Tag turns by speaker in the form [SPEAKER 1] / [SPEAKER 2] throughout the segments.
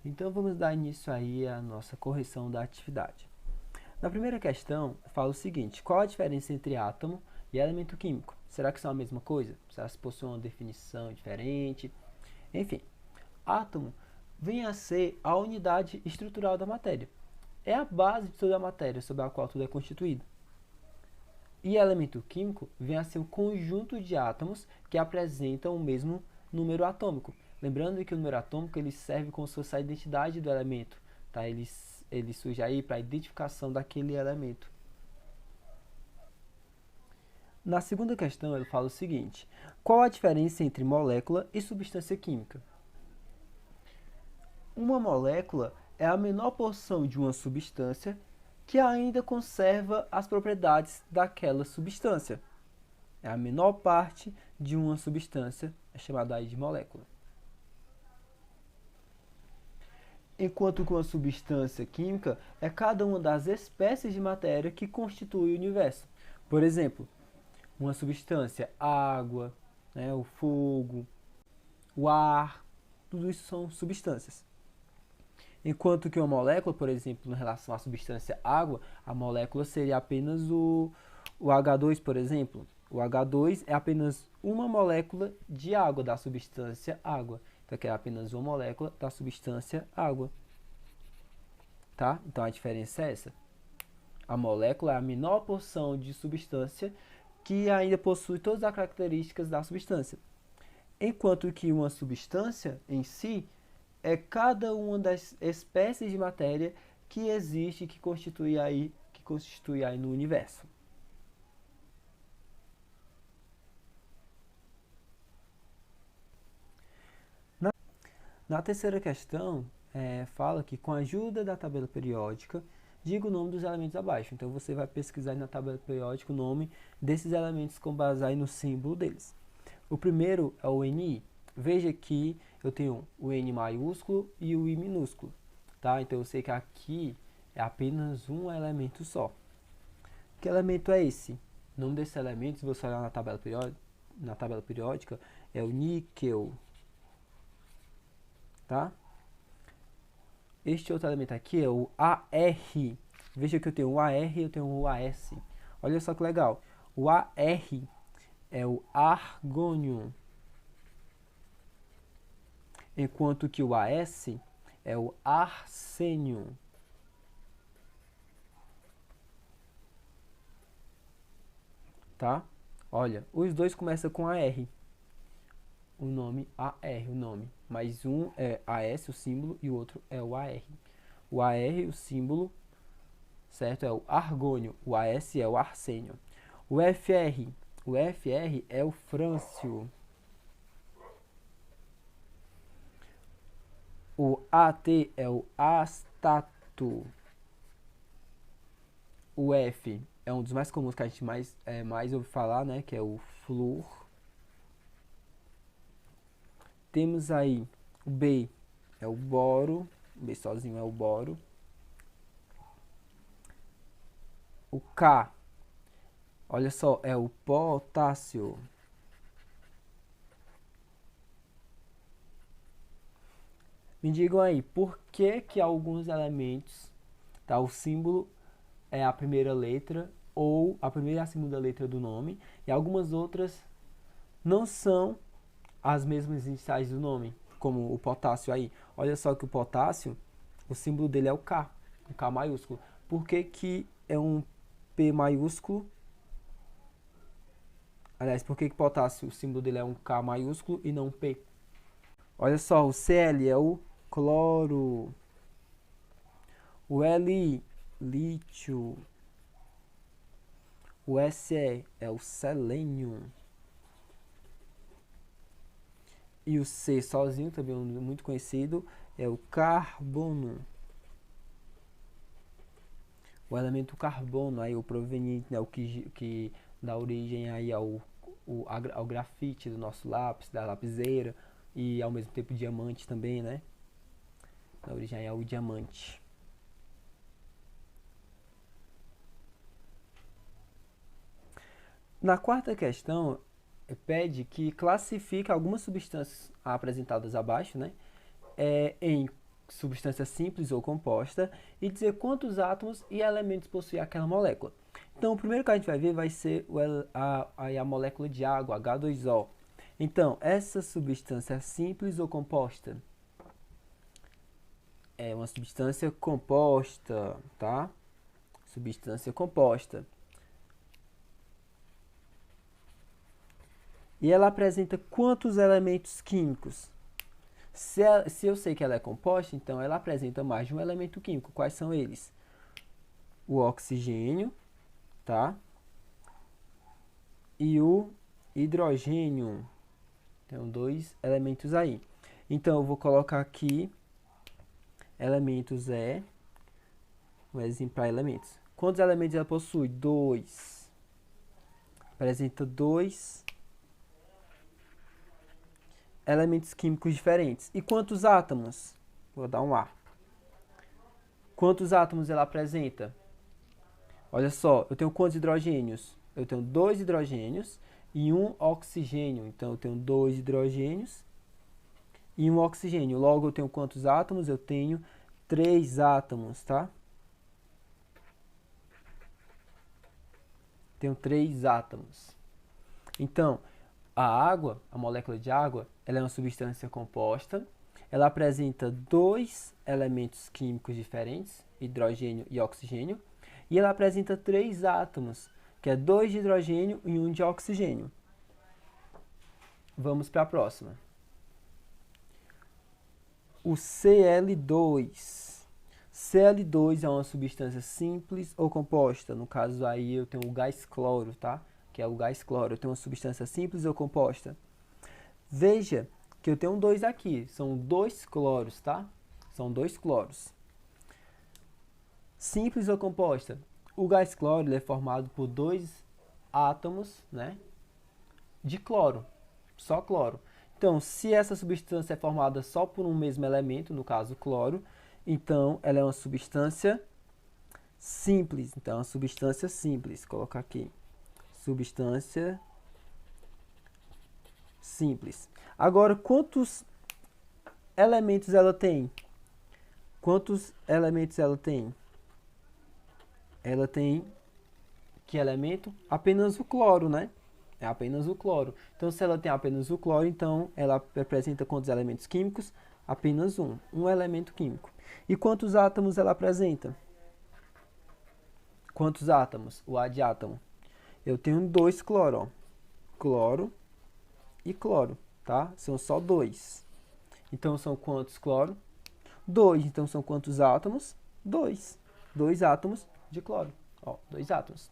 [SPEAKER 1] Então vamos dar início aí à nossa correção da atividade. Na primeira questão, fala o seguinte: qual a diferença entre átomo e elemento químico? Será que são a mesma coisa? Será que possuem uma definição diferente? Enfim, átomo vem a ser a unidade estrutural da matéria. É a base de toda a matéria sobre a qual tudo é constituído. E elemento químico vem a ser um conjunto de átomos que apresentam o mesmo número atômico. Lembrando que o número atômico ele serve como se fosse a identidade do elemento. Tá? Ele surge aí para a identificação daquele elemento. Na segunda questão, ele fala o seguinte: qual a diferença entre molécula e substância química? Uma molécula é a menor porção de uma substância que ainda conserva as propriedades daquela substância. É a menor parte de uma substância, é chamada aí de molécula. Enquanto que uma substância química é cada uma das espécies de matéria que constitui o universo. Por exemplo, uma substância, a água, né, o fogo, o ar, tudo isso são substâncias. Enquanto que uma molécula, por exemplo, em relação à substância água, a molécula seria apenas o H2, por exemplo. O H2 é apenas uma molécula de água, da substância água. Então, aqui é apenas uma molécula da substância água. Tá? Então, a diferença é essa. A molécula é a menor porção de substância que ainda possui todas as características da substância. Enquanto que uma substância em si é cada uma das espécies de matéria que existe, que constitui aí no universo. Na terceira questão, fala que com a ajuda da tabela periódica, diga o nome dos elementos abaixo. Então você vai pesquisar na tabela periódica o nome desses elementos com base aí no símbolo deles. O primeiro é o Ni. Veja que eu tenho o N maiúsculo e o I minúsculo. Tá? Então eu sei que aqui é apenas um elemento só. Que elemento é esse? O nome desse elemento, se você olhar na tabela periódica, é o níquel. Tá? Este outro elemento aqui é o Ar. Veja que eu tenho o Ar e eu tenho o As. Olha só que legal. O Ar é o argônio, enquanto que o As é o arsênio. Tá? Olha, os dois começam com AR. O nome AR, o nome. Mas um é AS, o símbolo, e o outro é o AR. O AR, o símbolo, certo? É o argônio. O AS é o arsênio. O FR é o frâncio. O AT é o astato. O F é um dos mais comuns que a gente mais ouve falar, né? Que é o flúor. Temos aí o B, é o boro. O B sozinho é o boro. O K, olha só, é o potássio. Me digam aí, por que alguns elementos, tá, o símbolo é a primeira letra ou a primeira e a segunda letra do nome, e algumas outras não são as mesmas iniciais do nome, como o potássio aí. Olha só que o potássio, o símbolo dele é o K maiúsculo. Por que é um P maiúsculo? Aliás, por que potássio, o símbolo dele é um K maiúsculo e não um P? Olha só, o Cl é o cloro. O Li, lítio. O Se é o selênio. E o C sozinho, também muito conhecido, é o carbono. O elemento carbono, aí o proveniente, né, o que dá origem aí ao grafite do nosso lápis, da lapiseira, e ao mesmo tempo diamante também, né? Dá origem aí ao diamante. Na quarta questão, pede que classifique algumas substâncias apresentadas abaixo, né, em substância simples ou composta e dizer quantos átomos e elementos possui aquela molécula. Então, o primeiro que a gente vai ver vai ser a molécula de água, H2O. Então, essa substância é simples ou composta? É uma substância composta, tá? Substância composta. E ela apresenta quantos elementos químicos? Se eu sei que ela é composta, então ela apresenta mais de um elemento químico. Quais são eles? O oxigênio, tá? E o hidrogênio. Tem 2 elementos aí. Então, eu vou colocar aqui elementos um exemplo para elementos. Quantos elementos ela possui? 2. Apresenta 2 elementos químicos diferentes. E quantos átomos? Vou dar um A. Quantos átomos ela apresenta? Olha só, eu tenho quantos hidrogênios? Eu tenho 2 hidrogênios e 1 oxigênio. Então, eu tenho 2 hidrogênios e 1 oxigênio. Logo, eu tenho quantos átomos? Eu tenho 3 átomos, tá? Tenho 3 átomos. Então, a água, a molécula de água, ela é uma substância composta. Ela apresenta 2 elementos químicos diferentes, hidrogênio e oxigênio. E ela apresenta 3 átomos, que é 2 de hidrogênio e 1 de oxigênio. Vamos para a próxima. O Cl2. Cl2 é uma substância simples ou composta? No caso aí eu tenho o gás cloro, tá? Que é o gás cloro. Eu tenho uma substância simples ou composta? Veja que eu tenho 2 aqui. São 2 cloros, tá? São 2 cloros. Simples ou composta? O gás cloro ele é formado por 2 átomos, né, de cloro. Só cloro. Então, se essa substância é formada só por um mesmo elemento, no caso cloro, então ela é uma substância simples. Então, é uma substância simples. Vou colocar aqui. Substância simples. Agora, quantos elementos ela tem? Quantos elementos ela tem? Ela tem que elemento? Apenas o cloro, né? É apenas o cloro. Então, se ela tem apenas o cloro, então ela apresenta quantos elementos químicos? Apenas um elemento químico. E quantos átomos ela apresenta? Quantos átomos? O A de átomo. Eu tenho 2 cloro, ó. Cloro e cloro, tá? São só 2. Então, são quantos cloro? 2. Então, são quantos átomos? 2. 2 átomos de cloro. Ó, 2 átomos.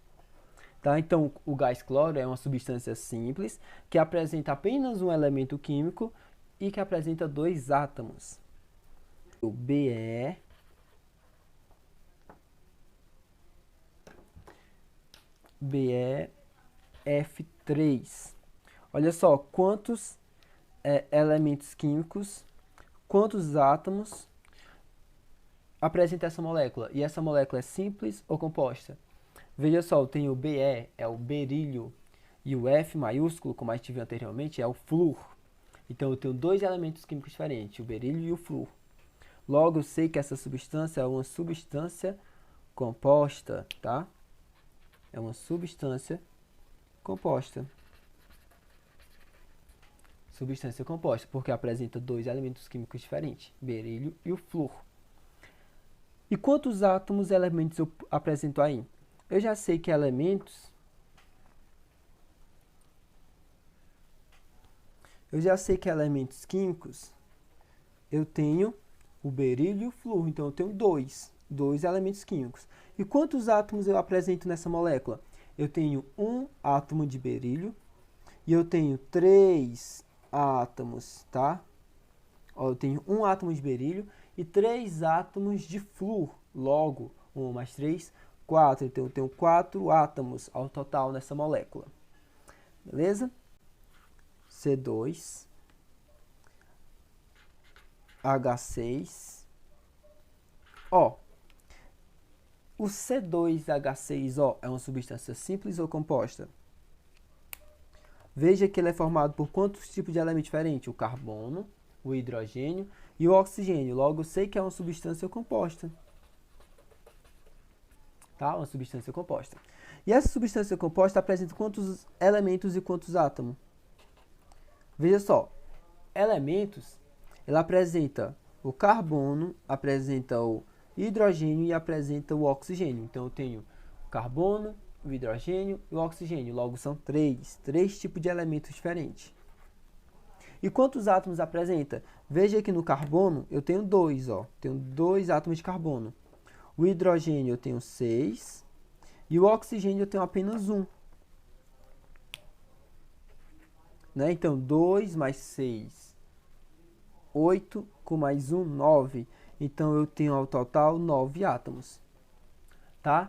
[SPEAKER 1] Tá? Então, o gás cloro é uma substância simples que apresenta apenas um elemento químico e que apresenta 2 átomos. O BeF3. Olha só, quantos elementos químicos, quantos átomos apresenta essa molécula? E essa molécula é simples ou composta? Veja só, eu tenho o Be, é o berílio, e o F maiúsculo, como a gente viu anteriormente, é o flúor. Então, eu tenho 2 elementos químicos diferentes, o berílio e o flúor. Logo, eu sei que essa substância é uma substância composta, tá? É uma substância composta. Substância composta, porque apresenta 2 elementos químicos diferentes, berílio e o flúor. E quantos átomos e elementos eu apresento aí? Eu já sei que elementos... elementos químicos, eu tenho o berílio e o flúor. Então, eu tenho 2 elementos químicos. E quantos átomos eu apresento nessa molécula? Eu tenho 1 átomo de berílio e eu tenho 3 átomos, tá? Ó, eu tenho 1 átomo de berílio e 3 átomos de flúor. Logo, 1 mais 3, 4. Então, eu tenho 4 átomos ao total nessa molécula. Beleza? C2, H6. Ó, o C2H6O é uma substância simples ou composta? Veja que ele é formado por quantos tipos de elementos diferentes? O carbono, o hidrogênio e o oxigênio. Logo, eu sei que é uma substância composta. Tá? Uma substância composta. E essa substância composta apresenta quantos elementos e quantos átomos? Veja só, elementos, ela apresenta o carbono, apresenta o hidrogênio e apresenta o oxigênio. Então, eu tenho o carbono, o hidrogênio e o oxigênio. Logo, são três tipos de elementos diferentes. E quantos átomos apresenta? Veja que no carbono eu tenho dois, ó. Tenho 2 átomos de carbono. O hidrogênio eu tenho 6 e o oxigênio eu tenho apenas 1. Né? Então, 2 mais 6, 8, com mais 1, 9. Então, eu tenho ao total 9 átomos. Tá?